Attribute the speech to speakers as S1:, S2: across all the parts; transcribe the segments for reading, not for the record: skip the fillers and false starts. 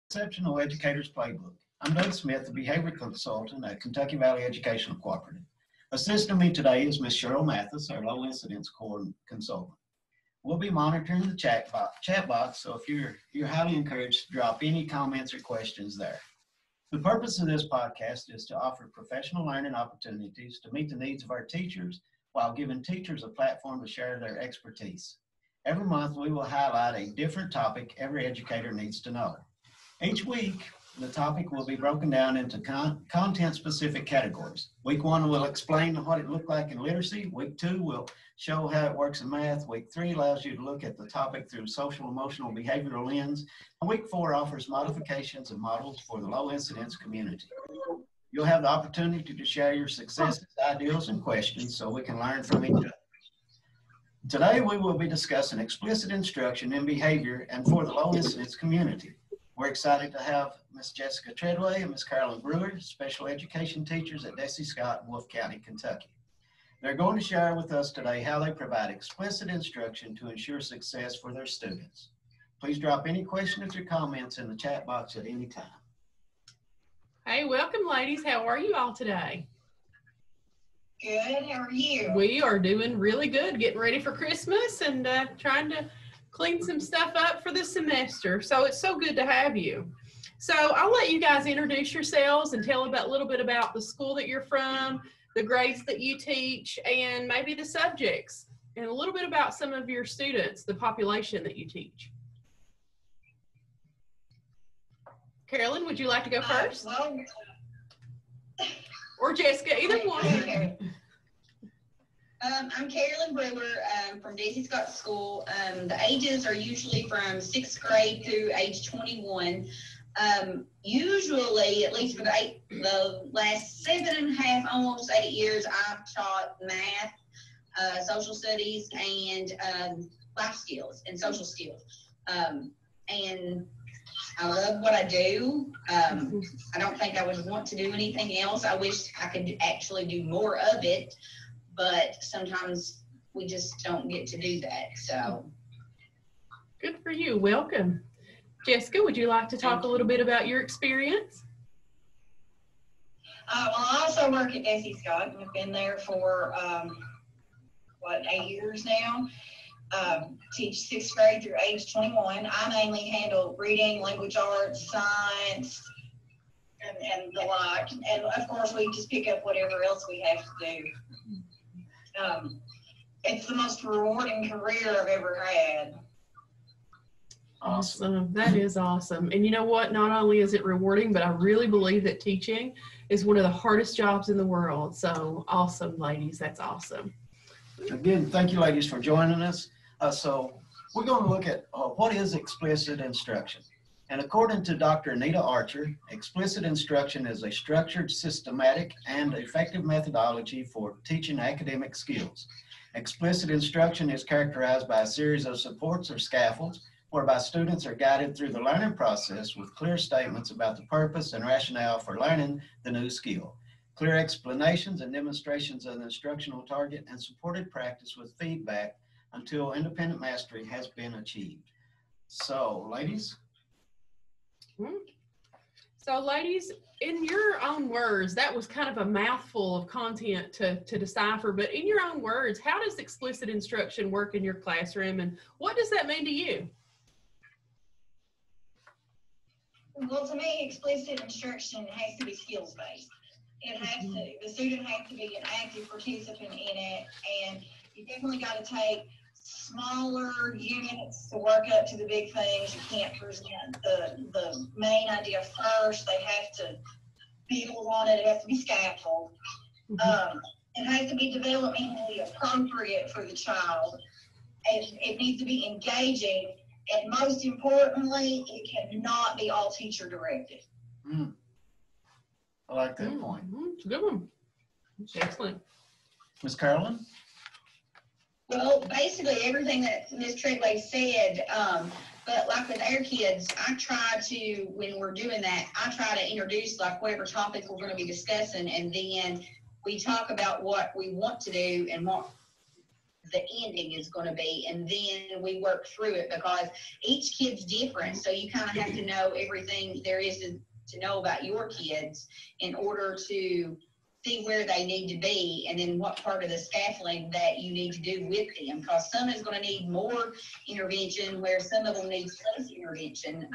S1: Exceptional Educator's Playbook. I'm Doug Smith, the Behavior Consultant at Kentucky Valley Educational Cooperative. Assisting me today is Ms. Cheryl Mathis, our Low Incidence Consultant. We'll be monitoring the chat box, so if you're highly encouraged to drop any comments or questions there. The purpose of this podcast is to offer professional learning opportunities to meet the needs of our teachers while giving teachers a platform to share their expertise. Every month, we will highlight a different topic every educator needs to know. Each week, the topic will be broken down into content-specific categories. Week 1 will explain what it looked like in literacy. Week 2 will show how it works in math. Week 3 allows you to look at the topic through social, emotional, behavioral lens. And Week 4 offers modifications and models for the low incidence community. You'll have the opportunity to share your successes, ideals, and questions so we can learn from each other. Today, we will be discussing explicit instruction in behavior and for the low incidence community. We're excited to have Ms. Jessica Treadway and Ms. Carolyn Brewer, special education teachers at Desi Scott in Wolfe County, Kentucky. They're going to share with us today how they provide explicit instruction to ensure success for their students. Please drop any questions or comments in the chat box at any time.
S2: Hey, welcome ladies. How are you all today?
S3: Good, how are you?
S2: We are doing really good, getting ready for Christmas and trying to clean some stuff up for the semester. So it's so good to have you. So I'll let you guys introduce yourselves and tell a little bit about the school that you're from, the grades that you teach, and maybe the subjects, and a little bit about some of your students, the population that you teach. Carolyn, would you like to go first? Or Jessica, either one.
S3: Okay. I'm Carolyn Brewer from Desi Scott School. The ages are usually from 6th grade through age 21. Usually, at least for the last 7.5, almost 8 years, I've taught math, social studies, and life skills and social skills. And I love what I do. I don't think I would want to do anything else. I wish I could actually do more of it, but sometimes we just don't get to do that. So
S2: good for you. Welcome. Jessica, would you like to talk a little bit about your experience?
S3: Well, I also work at Desi Scott. I've been there for 8 years now. Teach 6th grade through age 21. I mainly handle reading, language arts, science, and the like. And of course, we just pick up whatever else we have to do. It's the most rewarding career I've ever had.
S2: Awesome. That is awesome. And you know what? Not only is it rewarding, but I really believe that teaching is one of the hardest jobs in the world. So awesome, ladies. That's awesome.
S1: Again, thank you, ladies, for joining us. So we're going to look at what is explicit instruction. And according to Dr. Anita Archer, explicit instruction is a structured, systematic, and effective methodology for teaching academic skills. Explicit instruction is characterized by a series of supports or scaffolds whereby students are guided through the learning process with clear statements about the purpose and rationale for learning the new skill, clear explanations and demonstrations of the instructional target, and supported practice with feedback until independent mastery has been achieved. So, ladies.
S2: So, ladies, in your own words, that was kind of a mouthful of content to decipher, but in your own words, how does explicit instruction work in your classroom, and what does that mean to you?
S3: Well, to me, explicit instruction has to be skills-based. It has to. The student has to be an active participant in it, and you definitely got to take smaller units to work up to the big things. You can't present the main idea first. They have to build on it. It has to be scaffold. It has to be developmentally appropriate for the child. It needs to be engaging. And most importantly, it cannot be all teacher directed.
S1: I like that point.
S2: It's a good one. Excellent.
S1: Ms. Carolyn?
S3: Well, basically everything that Ms. Treadway said, but like with our kids, I try to, when we're doing that, I try to introduce like whatever topic we're going to be discussing, and then we talk about what we want to do and what
S4: the ending is going to be, and then we work through it because each kid's different. So you kind of have to know everything there is to know about your kids in order to see where they need to be, and then what part of the scaffolding that you need to do with them, because some is going to need more intervention where some of them need less intervention.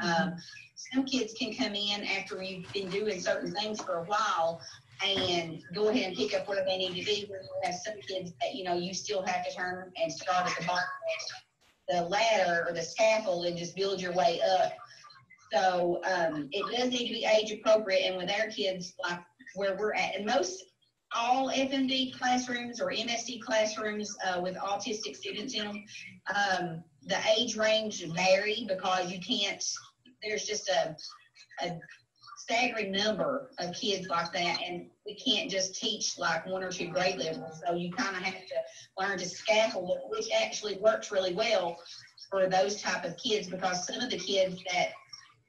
S4: Some kids can come in after you've been doing certain things for a while and go ahead and pick up where they need to be, where you have some kids that, you know, you still have to turn and start at the bottom of the ladder or the scaffold and just build your way up. So it does need to be age appropriate, and with our kids, like where we're at, and most all FMD classrooms or MSD classrooms with autistic students in them, the age range vary because you can't, there's just a staggering number of kids like that, and we can't just teach like 1 or 2 grade levels. So you kind of have to learn to scaffold it, which actually works really well for those type of kids, because some of the kids that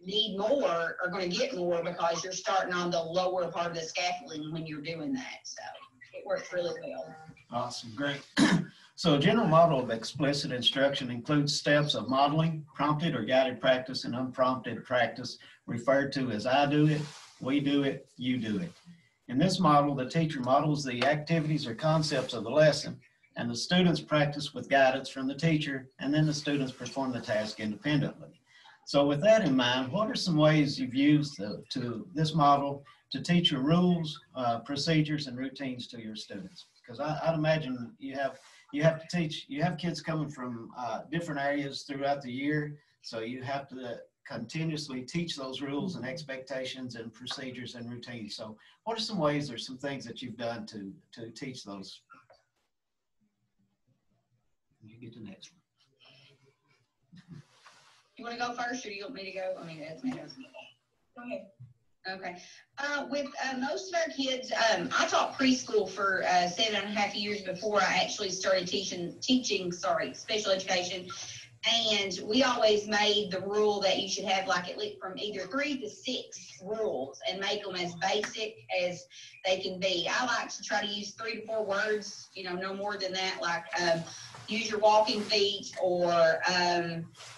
S4: need more are going to get more because you're starting on the lower part of the scaffolding when you're doing that. So it works really well.
S1: Awesome, great. So a general model of explicit instruction includes steps of modeling, prompted or guided practice, and unprompted practice, referred to as I do it, we do it, you do it. In this model, the teacher models the activities or concepts of the lesson, and the students practice with guidance from the teacher, and then the students perform the task independently. So with that in mind, what are some ways you've used this model to teach your rules, procedures, and routines to your students? Because I'd imagine you have to teach, you have kids coming from different areas throughout the year, so you have to continuously teach those rules and expectations and procedures and routines. So what are some ways or some things that you've done to teach those? You get the next one.
S4: You want to go first, or do you want me to go? I mean, that's me. Go ahead. Okay. With most of our kids, I taught preschool for 7.5 years before I actually started teaching special education. And we always made the rule that you should have like at least from either 3 to 6 rules and make them as basic as they can be. I like to try to use 3 to 4 words, you know, no more than that, like use your walking feet or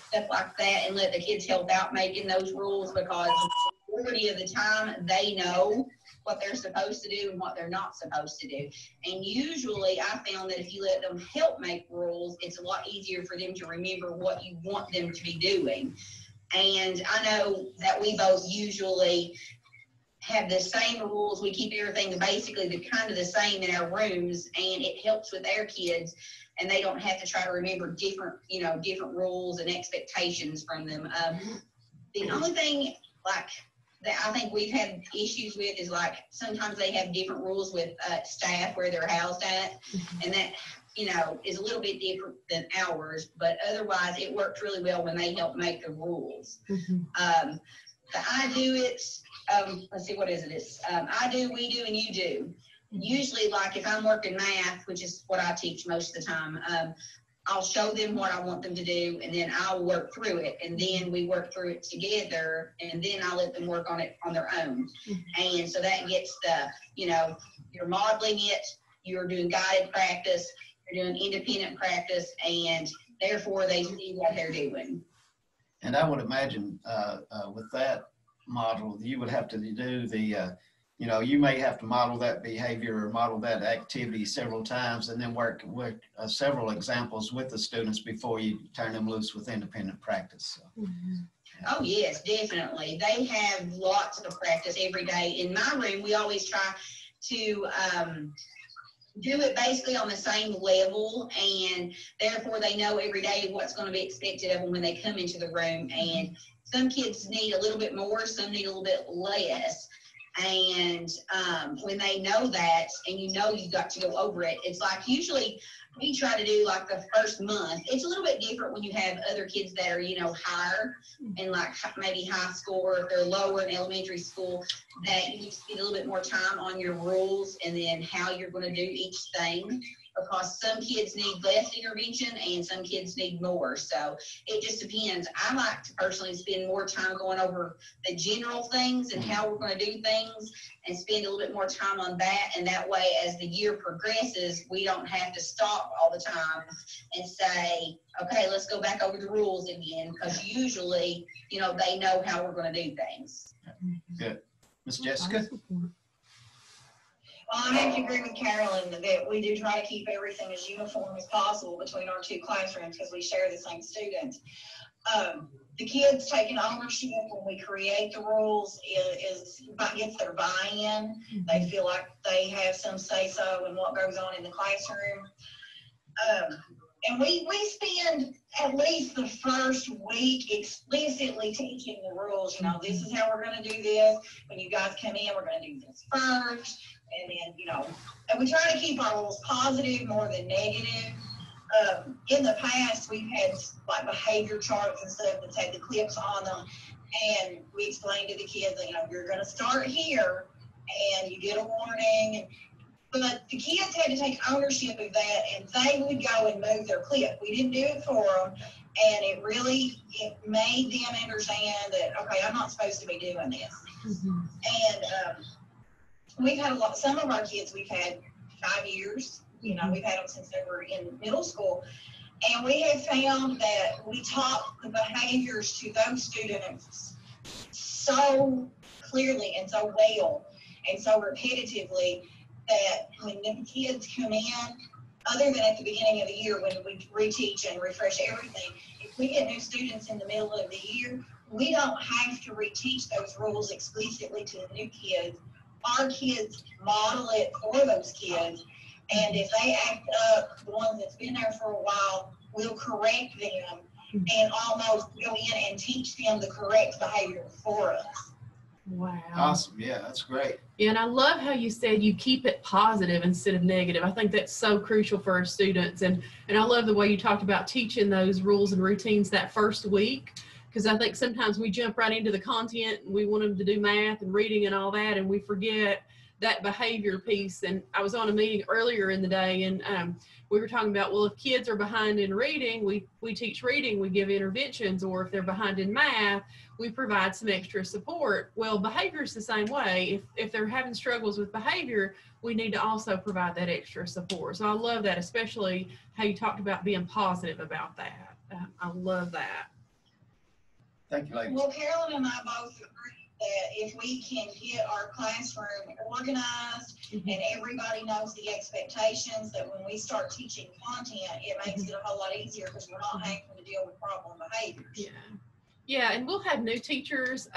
S4: stuff like that, and let the kids help out making those rules, because the majority of the time they know what they're supposed to do and what they're not supposed to do. And usually I found that if you let them help make rules, it's a lot easier for them to remember what you want them to be doing. And I know that we both usually have the same rules. We keep everything basically kind of the same in our rooms, and it helps with our kids, and they don't have to try to remember different rules and expectations from them. The only thing like that I think we've had issues with is like sometimes they have different rules with staff where they're housed at, and that, you know, is a little bit different than ours, but otherwise it works really well when they help make the rules. The I do it, let's see, what is it? It's I do, we do, and you do. Usually, like if I'm working math, which is what I teach most of the time, I'll show them what I want them to do, and then I'll work through it, and then we work through it together, and then I'll let them work on it on their own. And so that gets the, you know, you're modeling it, you're doing guided practice, you're doing independent practice, and therefore they see what they're doing.
S1: And I would imagine with that model, you would have to do the, you know, you may have to model that behavior or model that activity several times, and then work with several examples with the students before you turn them loose with independent practice. So, yeah.
S4: Oh yes, definitely. They have lots of practice every day. In my room, we always try to do it basically on the same level, and therefore they know every day what's going to be expected of them when they come into the room. And some kids need a little bit more, some need a little bit less. And when they know that, and you know you've got to go over it, it's like usually we try to do like the first month. It's a little bit different when you have other kids that are, you know, higher and like maybe high school, or if they're lower in elementary school, that you need to spend a little bit more time on your rules and then how you're going to do each thing. because some kids need less intervention and some kids need more. So it just depends. I like to personally spend more time going over the general things and how we're going to do things, and spend a little bit more time on that. And that way, as the year progresses, we don't have to stop all the time and say, okay, let's go back over the rules again, because usually, you know, they know how we're going to do things.
S1: Good. Ms. Jessica?
S3: Well, I have to agree with Carolyn that we do try to keep everything as uniform as possible between our two classrooms because we share the same students. The kids taking ownership when we create the rules gets their buy-in. They feel like they have some say-so in what goes on in the classroom. And we spend at least the first week explicitly teaching the rules. You know, this is how we're going to do this. When you guys come in, we're going to do this first. And then, you know, and we try to keep our rules positive more than negative. In the past, we've had like behavior charts and stuff that had the clips on them. And we explained to the kids that, you know, you're going to start here and you get a warning. But the kids had to take ownership of that, and they would go and move their clip. We didn't do it for them, and it made them understand that, okay, I'm not supposed to be doing this. And we've had some of our kids, we've had 5 years, you know, we've had them since they were in middle school, and we have found that we taught the behaviors to those students so clearly and so well and so repetitively that when the kids come in, other than at the beginning of the year when we reteach and refresh everything, if we get new students in the middle of the year, we don't have to reteach those rules explicitly to the new kids. Our kids model it for those kids, and if they act up, the ones that's been there for a while, we'll correct them and almost go in and teach them the correct behavior for us.
S2: Wow.
S1: Awesome. Yeah, that's great.
S2: Yeah, and I love how you said you keep it positive instead of negative. I think that's so crucial for our students. And I love the way you talked about teaching those rules and routines that first week, because I think sometimes we jump right into the content and we want them to do math and reading and all that, and we forget that behavior piece. And I was on a meeting earlier in the day, and we were talking about, well, if kids are behind in reading, we teach reading, we give interventions, or if they're behind in math, we provide some extra support. Well, behavior is the same way. If they're having struggles with behavior, we need to also provide that extra support. So I love that, especially how you talked about being positive about that. I love that.
S1: Thank you, ladies.
S3: Well, Carolyn and I both agree that if we can get our classroom organized and everybody knows the expectations, that when we start teaching content, it makes it a whole lot easier because we're not having to deal with problem behaviors.
S2: Yeah, and we'll have new teachers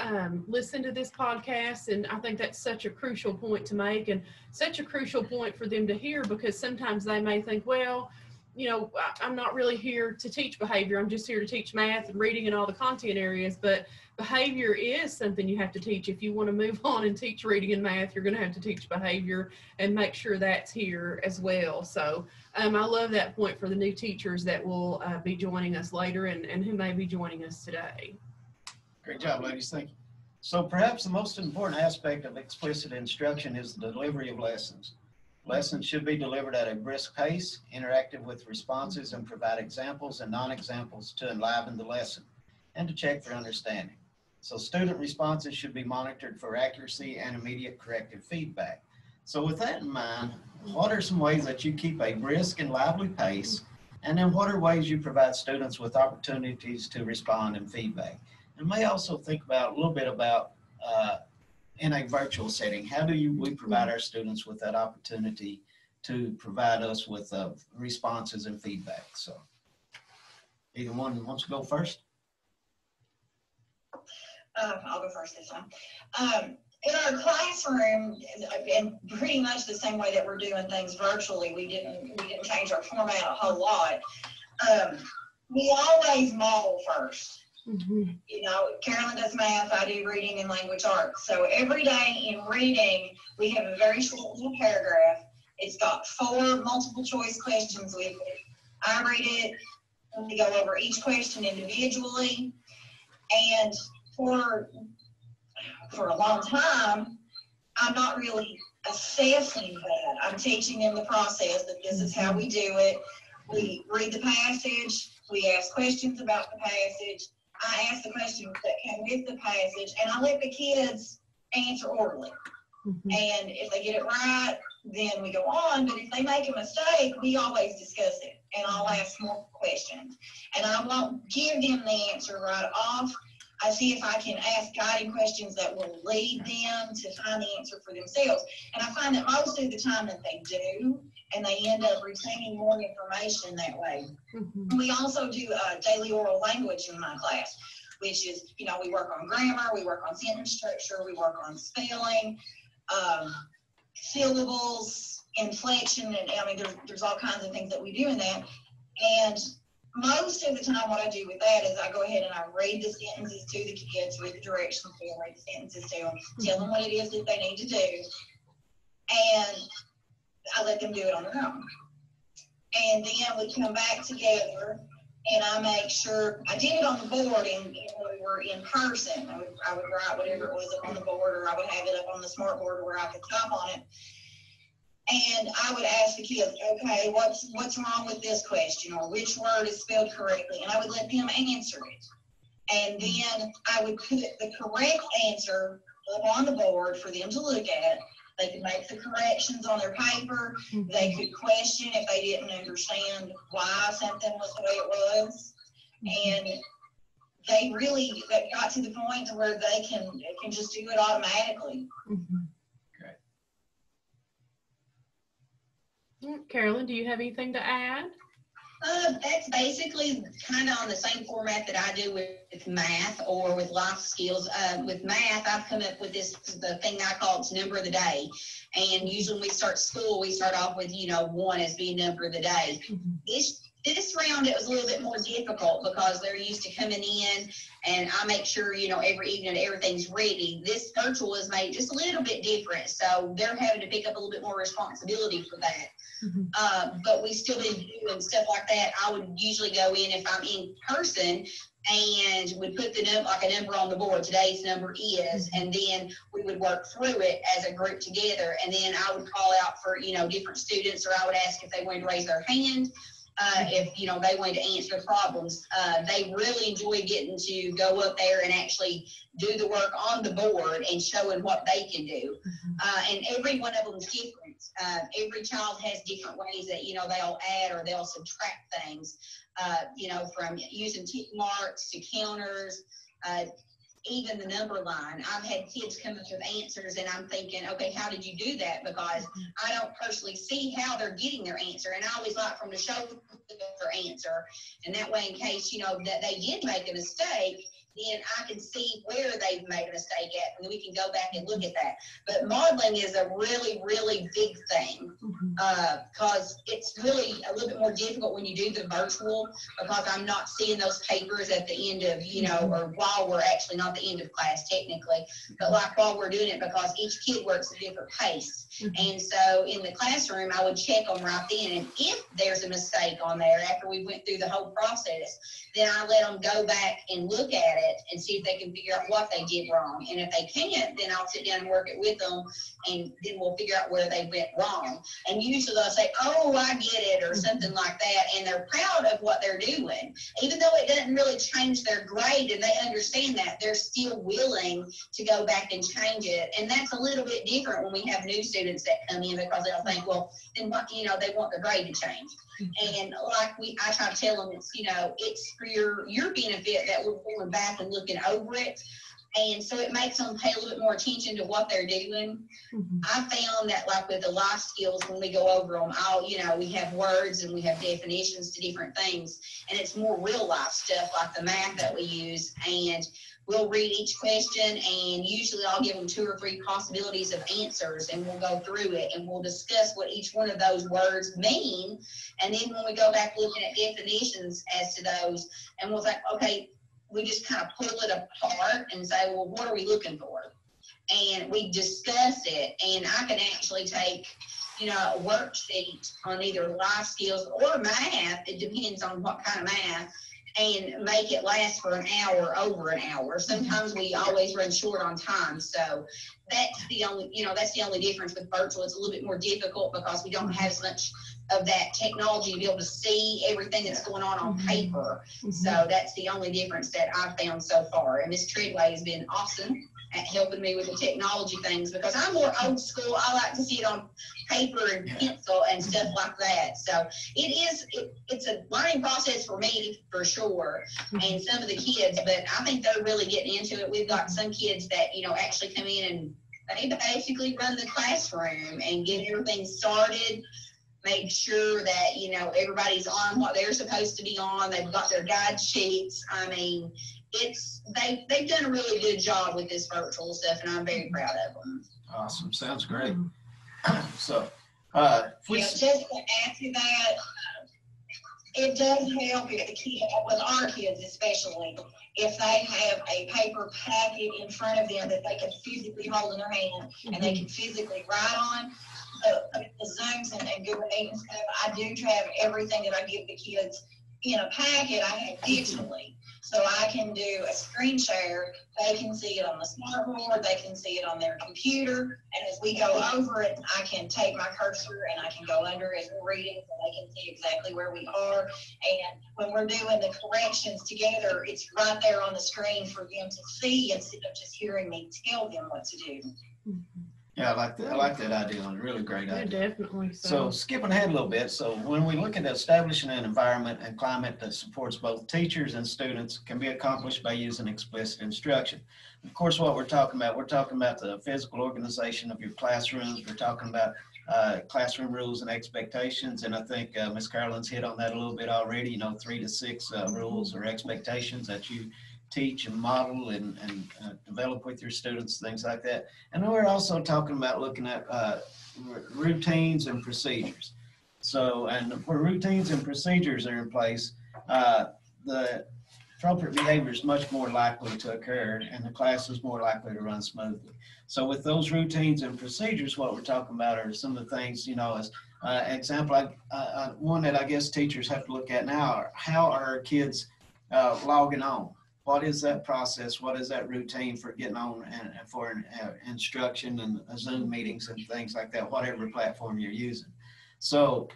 S2: listen to this podcast, and I think that's such a crucial point to make and such a crucial point for them to hear, because sometimes they may think, well, you know, I'm not really here to teach behavior. I'm just here to teach math and reading and all the content areas. But behavior is something you have to teach. If you want to move on and teach reading and math, you're going to have to teach behavior and make sure that's here as well. So I love that point for the new teachers that will be joining us later and who may be joining us today.
S1: Great job, ladies. Thank you. So perhaps the most important aspect of explicit instruction is the delivery of lessons. Lessons should be delivered at a brisk pace, interactive with responses, and provide examples and non-examples to enliven the lesson and to check for understanding. So student responses should be monitored for accuracy and immediate corrective feedback. So with that in mind, what are some ways that you keep a brisk and lively pace? And then what are ways you provide students with opportunities to respond and feedback? And may also think about a little bit about in a virtual setting, how do we provide our students with that opportunity to provide us with responses and feedback? So either one wants to go first?
S3: I'll go first this time. In our classroom, and pretty much the same way that we're doing things virtually, we didn't change our format a whole lot. We always model first. You know, Carolyn does math, I do reading and language arts. So every day in reading, we have a very short little paragraph. It's got 4 multiple choice questions with it. I read it, we go over each question individually. And for a long time, I'm not really assessing that. I'm teaching them the process, that this is how we do it. We read the passage, we ask questions about the passage. I ask the questions that come with the passage, and I let the kids answer orally. And if they get it right, then we go on. But if they make a mistake, we always discuss it, and I'll ask more questions. And I won't give them the answer right off. I see if I can ask guiding questions that will lead them to find the answer for themselves. And I find that most of the time that they do, and they end up retaining more information that way. We also do daily oral language in my class, which is, you know, we work on grammar, we work on sentence structure, we work on spelling, syllables, inflection, and I mean, there's all kinds of things that we do in that. And most of the time what I do with that is I go ahead and I read the sentences to the kids, read the directions to them, read the sentences to them, tell them what it is that they need to do, and I let them do it on their own. And then we come back together and I make sure, I did it on the board and when we were in person. I would write whatever it was up on the board, or I would have it up on the smart board where I could type on it. And I would ask the kids, okay, what's wrong with this question, or which word is spelled correctly? And I would let them answer it. And then I would put the correct answer up on the board for them to look at. They could make the corrections on their paper. They could question if they didn't understand why something was the way it was. And they really got to the point to where they can just do it automatically.
S2: Carolyn, do you have anything to add?
S4: That's basically kind of on the same format that I do with math or with life skills. With math, I've come up with the thing I call it's number of the day. And usually when we start school, we start off with, 1 as being number of the day. This round, it was a little bit more difficult because they're used to coming in, and I make sure, every evening everything's ready. This virtual is made just a little bit different, so they're having to pick up a little bit more responsibility for that. But we still been doing stuff like that. I would usually go in if I'm in person and would put like a number on the board. Today's number is, and then we would work through it as a group together. And then I would call out for, different students, or I would ask if they wanted to raise their hand. If they wanted to answer problems. They really enjoy getting to go up there and actually do the work on the board and showing what they can do. And every one of them is different. Every child has different ways that they'll add or they'll subtract things. From using tick marks to counters. Even the number line. I've had kids come up with answers and I'm thinking, okay, how did you do that? Because I don't personally see how they're getting their answer. And I always like for them to show their answer. And that way, in case, that they did make a mistake, then I can see where they've made a mistake at, and then we can go back and look at that. But modeling is a really, really big thing because it's really a little bit more difficult when you do the virtual, because I'm not seeing those papers at the end of, or while we're actually not the end of class technically, but like while we're doing it, because each kid works at a different pace. And so in the classroom, I would check them right then. And if there's a mistake on there after we went through the whole process, then I let them go back and look at it and see if they can figure out what they did wrong. And if they can't, then I'll sit down and work it with them, and then we'll figure out where they went wrong. And usually they'll say, oh, I get it, or something like that, and they're proud of what they're doing. Even though it doesn't really change their grade and they understand that, they're still willing to go back and change it. And that's a little bit different when we have new students that come in, because they'll think, well, then what, they want their grade to change. And like I try to tell them, it's for your benefit that we're going back and looking over it. And so it makes them pay a little bit more attention to what they're doing. I found that like with the life skills, when we go over them, we have words and we have definitions to different things. And it's more real life stuff like the math that we use. And we'll read each question, and usually I'll give them 2 or 3 possibilities of answers, and we'll go through it and we'll discuss what each one of those words mean. And then when we go back looking at definitions as to those, and we'll think, okay, we just kind of pull it apart and say, well, what are we looking for? And we discuss it, and I can actually take, a worksheet on either life skills or math. It depends on what kind of math. and make it last for an hour, over an hour. Sometimes we always run short on time. So that's the only, that's the only difference with virtual. It's a little bit more difficult because we don't have as much of that technology to be able to see everything that's going on paper. So that's the only difference that I've found so far. And Ms. Treadway has been awesome at helping me with the technology things, because I'm more old school. I like to see it on paper and pencil and stuff like that. So it's a learning process for me for sure, and some of the kids, but I think they're really getting into it. We've got some kids that, actually come in and they basically run the classroom and get everything started, make sure that, everybody's on what they're supposed to be on. They've got their guide sheets. I mean, they've done a really good job with this virtual stuff, and I'm very proud of them.
S1: Awesome. Sounds great. So,
S3: just to add to that, it does help if the kid, with our kids especially, if they have a paper packet in front of them that they can physically hold in their hand and they can physically write on. The Zooms and Google Meet and stuff, I do have everything that I give the kids in a packet. I have digitally, so I can do a screen share. They can see it on the smart board. They can see it on their computer. And as we go over it, I can take my cursor and I can go under as we're reading, so they can see exactly where we are. And when we're doing the corrections together, it's right there on the screen for them to see instead of just hearing me tell them what to do.
S1: yeah, I like that idea. A really great idea.
S2: Yeah, definitely.
S1: So skipping ahead a little bit, so when we look at establishing an environment and climate that supports both teachers and students, can be accomplished by using explicit instruction. Of course, what we're talking about the physical organization of your classrooms. We're talking about classroom rules and expectations, and I think Ms. Carolyn's hit on that a little bit already. 3 to 6 rules or expectations that you teach and model and develop with your students, things like that. And then we're also talking about looking at routines and procedures. So, and where routines and procedures are in place, the appropriate behavior is much more likely to occur and the class is more likely to run smoothly. So with those routines and procedures, what we're talking about are some of the things, as example, one that I guess teachers have to look at now are how are our kids logging on? What is that process? What is that routine for getting on and for instruction and Zoom meetings and things like that, whatever platform you're using? So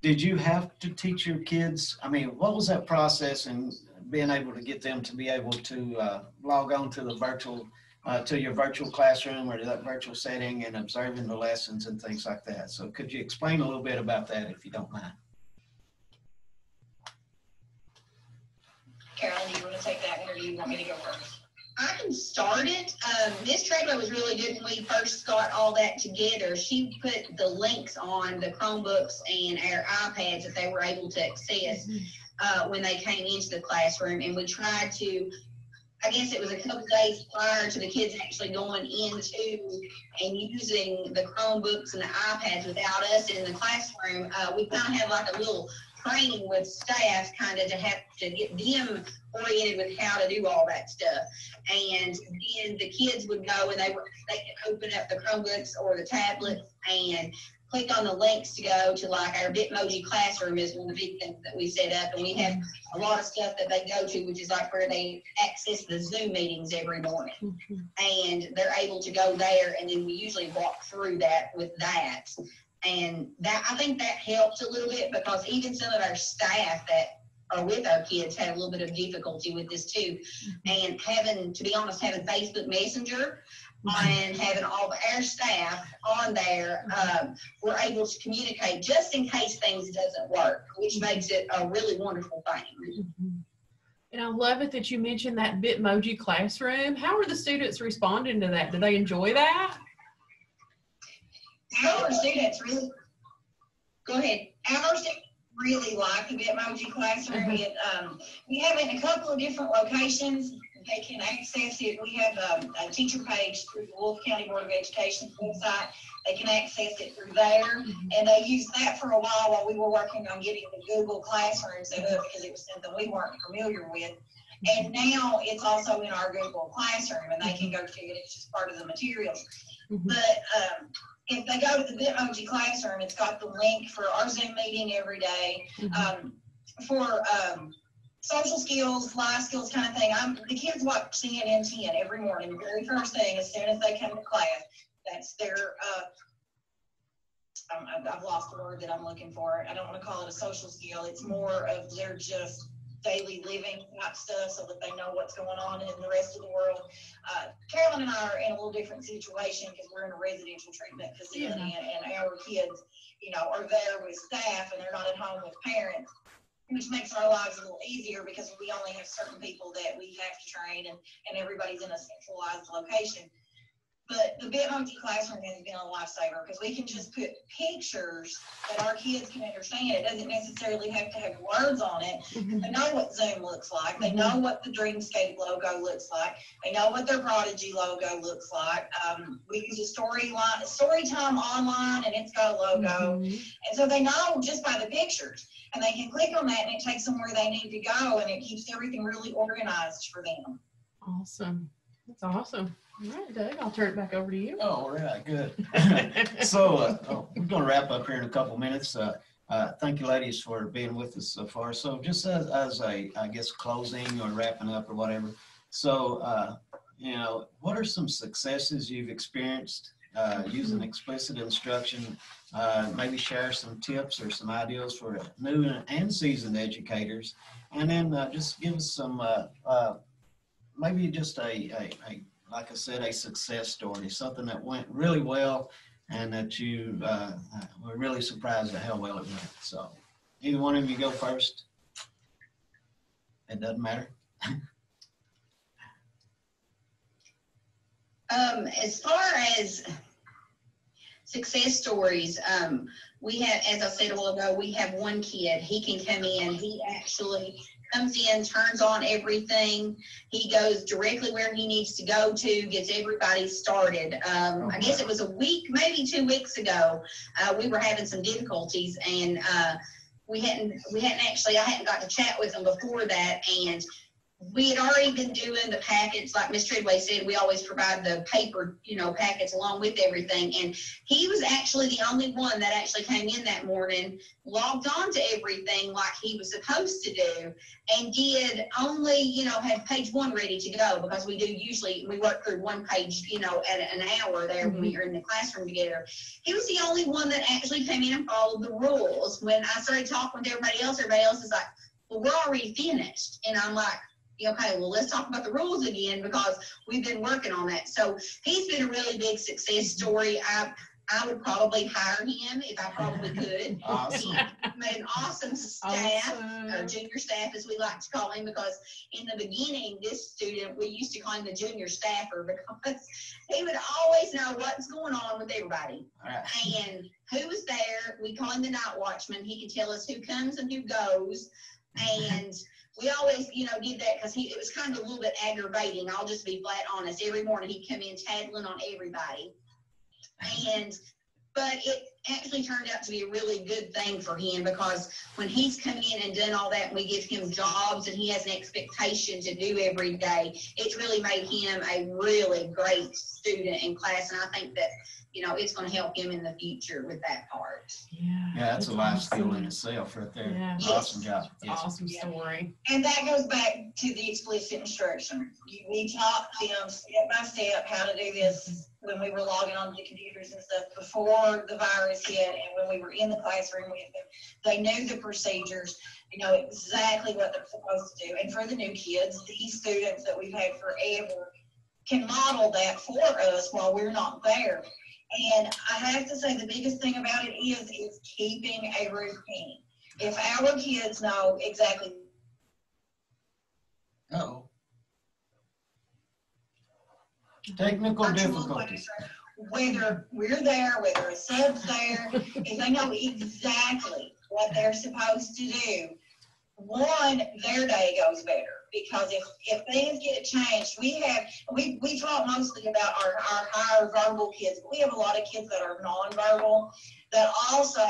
S1: did you have to teach your kids? I mean, what was that process in being able to get them to be able to log on to the virtual, to your virtual classroom or that virtual setting and observing the lessons and things like that? So could you explain a little bit about that if you don't mind?
S3: Carolyn, do you want to take that one, or do you want me to go first?
S4: I can start it. Ms. Treadway was really good when we first got all that together. She put the links on the Chromebooks and our iPads that they were able to access when they came into the classroom. And we tried to, I guess it was a couple days prior to the kids actually going into and using the Chromebooks and the iPads without us in the classroom. We kind of had like a little training with staff kind of to have to get them oriented with how to do all that stuff. And then the kids would go and they could open up the Chromebooks or the tablets and click on the links to go to like our Bitmoji classroom is one of the big things that we set up. And we have a lot of stuff that they go to, which is like where they access the Zoom meetings every morning. And they're able to go there, and then we usually walk through that with that. And that, I think that helped a little bit, because even some of our staff that are with our kids had a little bit of difficulty with this too. And having, to be honest, having Facebook Messenger and having all of our staff on there, we're able to communicate just in case things doesn't work, which makes it a really wonderful thing.
S2: And I love it that you mentioned that Bitmoji classroom. How are the students responding to that? Do they enjoy that?
S3: Our students really, go ahead. Our students really like the Bitmoji classroom. We have it in a couple of different locations. They can access it. We have a teacher page through the Wolf County Board of Education's website. They can access it through there. And they used that for a while we were working on getting the Google Classroom set up, because it was something we weren't familiar with. And now it's also in our Google Classroom, and they can go to it. It's just part of the materials. But if they go to the Bitmoji Classroom, it's got the link for our Zoom meeting every day. For social skills, life skills kind of thing. The kids watch CNN 10 every morning. The very first thing, as soon as they come to class, that's their, I've lost the word that I'm looking for. I don't want to call it a social skill. It's more of their just daily living type stuff so that they know what's going on in the rest of the world. Carolyn and I are in a little different situation because we're in a residential treatment facility, and our kids, are there with staff and they're not at home with parents, which makes our lives a little easier because we only have certain people that we have to train, and everybody's in a centralized location. But the Bitmoji classroom has been a lifesaver because we can just put pictures that our kids can understand. It doesn't necessarily have to have words on it. They know what Zoom looks like. They know what the Dreamscape logo looks like. They know what their Prodigy logo looks like. We use a Storytime online, and it's got a logo. And so they know just by the pictures. And they can click on that, and it takes them where they need to go, and it keeps everything really organized for them.
S2: Awesome. That's awesome. All right, Doug, I'll turn it back over to you.
S1: Oh, all right, good. So we're going to wrap up here in a couple minutes. Thank you, ladies, for being with us so far. So just as a, I guess, closing or wrapping up or whatever. So, what are some successes you've experienced using explicit instruction? Maybe share some tips or some ideas for new and seasoned educators. And then just give us some, maybe just like I said, a success story, something that went really well and that you were really surprised at how well it went. So either one of you go first. It doesn't matter.
S4: As far as success stories, we have, as I said a while ago, we have one kid. He can come in. He actually comes in, turns on everything. He goes directly where he needs to go to, gets everybody started. I guess it was a week, maybe 2 weeks ago, we were having some difficulties, and I hadn't got to chat with him before that, and we had already been doing the packets, like Ms. Treadway said, we always provide the paper, packets along with everything. And he was actually the only one that actually came in that morning, logged on to everything like he was supposed to do, and did only, had page 1 ready to go, because we work through one page, at an hour there when we are in the classroom together. He was the only one that actually came in and followed the rules. When I started talking to everybody else is like, well, we're already finished. And I'm like, okay, well, let's talk about the rules again, because we've been working on that. So he's been a really big success story. I would probably hire him if I probably could.
S1: Awesome.
S4: He made an awesome staff, or junior staff as we like to call him, because in the beginning, this student, we used to call him the junior staffer, because he would always know what's going on with everybody.
S1: Right.
S4: And who was there. We call him the night watchman. He can tell us who comes and who goes. And we always, did that because it was kind of a little bit aggravating. I'll just be flat honest. Every morning he'd come in tattling on everybody. But it actually turned out to be a really good thing for him, because when he's come in and done all that, and we give him jobs and he has an expectation to do every day, it's really made him a really great student in class. And I think that, it's going to help him in the future with that part.
S2: Yeah,
S1: that's a life skill in itself right there.
S2: Yeah.
S1: Awesome job.
S2: Yes. Awesome story.
S3: And that goes back to the explicit instruction. We taught them step by step how to do this when we were logging on the computers and stuff before the virus hit, and when we were in the classroom with them. They knew the procedures, exactly what they're supposed to do. And for the new kids, these students that we've had forever can model that for us while we're not there. And I have to say, the biggest thing about it is keeping a routine. If our kids know exactly.
S1: Technical difficulties.
S3: Whether we're there, whether a sub's there, if they know exactly what they're supposed to do, their day goes better. Because if things get changed, we talk mostly about our higher verbal kids, but we have a lot of kids that are nonverbal that also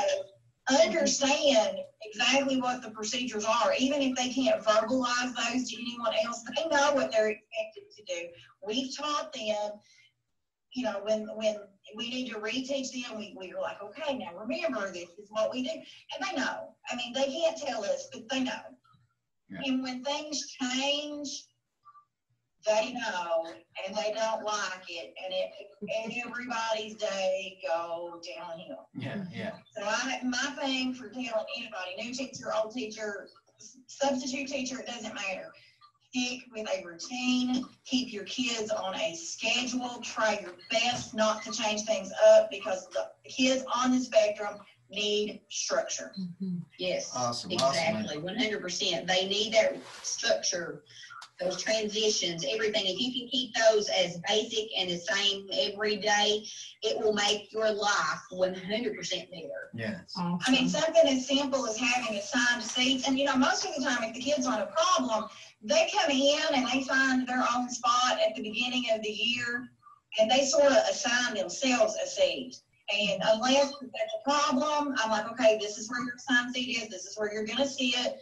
S3: understand exactly what the procedures are. Even if they can't verbalize those to anyone else, they know what they're expected to do. We've taught them, when we need to reteach them, we are like, okay, now remember, this is what we do. And they know. I mean, they can't tell us, but they know.
S1: Yeah.
S3: And when things change, they know, and they don't like it, and everybody's day go downhill.
S1: Yeah, yeah.
S3: So my thing for telling anybody, new teacher, old teacher, substitute teacher, it doesn't matter. Stick with a routine, keep your kids on a schedule, try your best not to change things up, because the kids on the spectrum need structure.
S4: Yes,
S1: Awesome,
S4: exactly, 100%. They need that structure, those transitions, everything. If you can keep those as basic and the same every day, it will make your life 100% better.
S1: Yes.
S2: Awesome.
S3: I mean, something as simple as having assigned seats, and most of the time, if the kid's on a problem, they come in and they find their own spot at the beginning of the year, and they sort of assign themselves a seat. And unless that's a problem, I'm like, okay, this is where your assigned seat is, this is where you're gonna sit.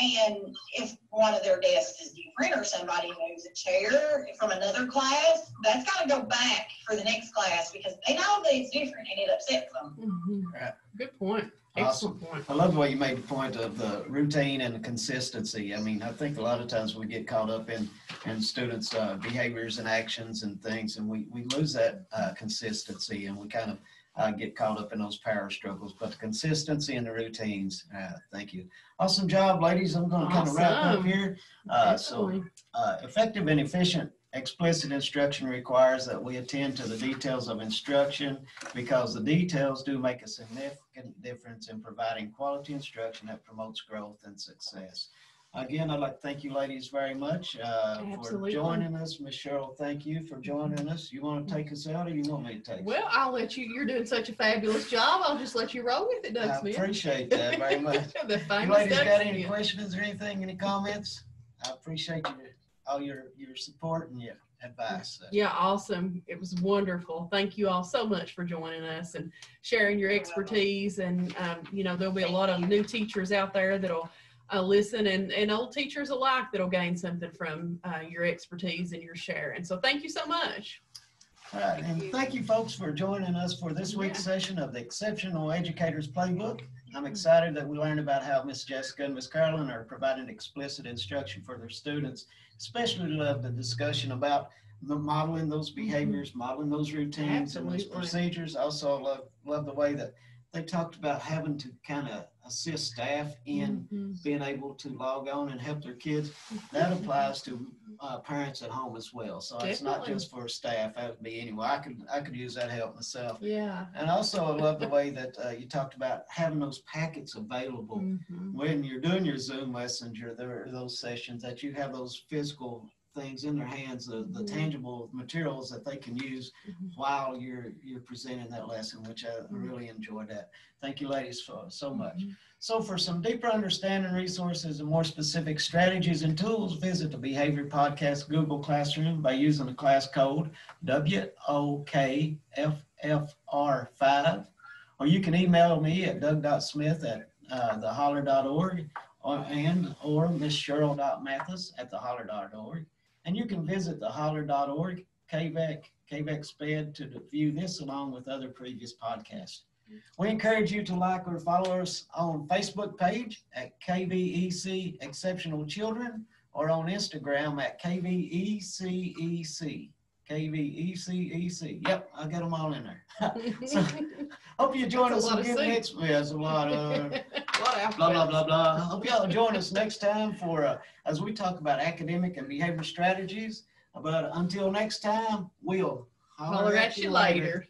S3: And if one of their desks is different, or somebody moves a chair from another class, that's got to go back for the next class, because they know that it's different and it upsets them.
S1: Right.
S2: Good point.
S1: Awesome.
S2: Excellent point.
S1: I love the way you made the point of the routine and the consistency. I mean, I think a lot of times we get caught up in students' behaviors and actions and things, and we lose that consistency, and we kind of get caught up in those power struggles. But the consistency and the routines, thank you. Awesome job, ladies. I'm going to kind of wrap up
S2: Awesome.
S1: here. Effective and efficient explicit instruction requires that we attend to the details of instruction, because the details do make a significant difference in providing quality instruction that promotes growth and success. Again, I'd like to thank you ladies very much for joining us. Ms. Cheryl, thank you for joining us. You want to take us out, or you want me to take us?
S2: Well, I'll let you. You're doing such a fabulous job. I'll just let you roll with it, Doug
S1: I
S2: Smith.
S1: appreciate that very much.
S2: The
S1: You
S2: famous
S1: ladies
S2: Doug
S1: got any
S2: Smith.
S1: questions or anything, any comments? I appreciate all your support and your advice.
S2: Yeah, awesome. It was wonderful. Thank you all so much for joining us and sharing your expertise. And, there'll be a lot of new teachers out there that'll listen, and old teachers alike that'll gain something from your expertise and your sharing. So thank you so much.
S1: All right, and thank you folks for joining us for this week's
S2: Yeah.
S1: session of the Exceptional Educators Playbook. I'm excited that we learned about how Miss Jessica and Miss Carolyn are providing explicit instruction for their students. Especially love the discussion about modeling those behaviors, modeling those routines and those
S2: Absolutely.
S1: procedures. Also love the way that they talked about having to kind of assist staff in being able to log on and help their kids. That applies to parents at home as well. So it's not
S2: Definitely.
S1: just for staff. That would be anywhere. I could use that help myself.
S2: Yeah.
S1: And also, I love the way that you talked about having those packets available when you're doing your Zoom Messenger. There are those sessions that you have those physical things in their hands, the tangible materials that they can use while you're presenting that lesson, which I really enjoyed that. Thank you, ladies, so much. So for some deeper understanding, resources, and more specific strategies and tools, visit the Behavior Podcast Google Classroom by using the class code WOKFFR5, or you can email me at doug.smith@theholler.org or misscheryl.mathis@theholler.org. And you can visit theholler.org, KVEC SPED to view this along with other previous podcasts. We encourage you to like or follow us on Facebook page at KVEC Exceptional Children, or on Instagram at KVECEC. KVECEC. Yep, I got them all in there. So hope you join us again next week. There's a lot of blah, blah, blah, blah. Hope y'all join us next time for as we talk about academic and behavior strategies. But until next time, we'll
S2: Holler at you later.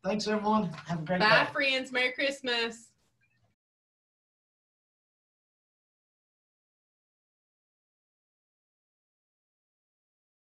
S1: Thanks, everyone. Have a great day.
S2: Bye, friends. Merry Christmas.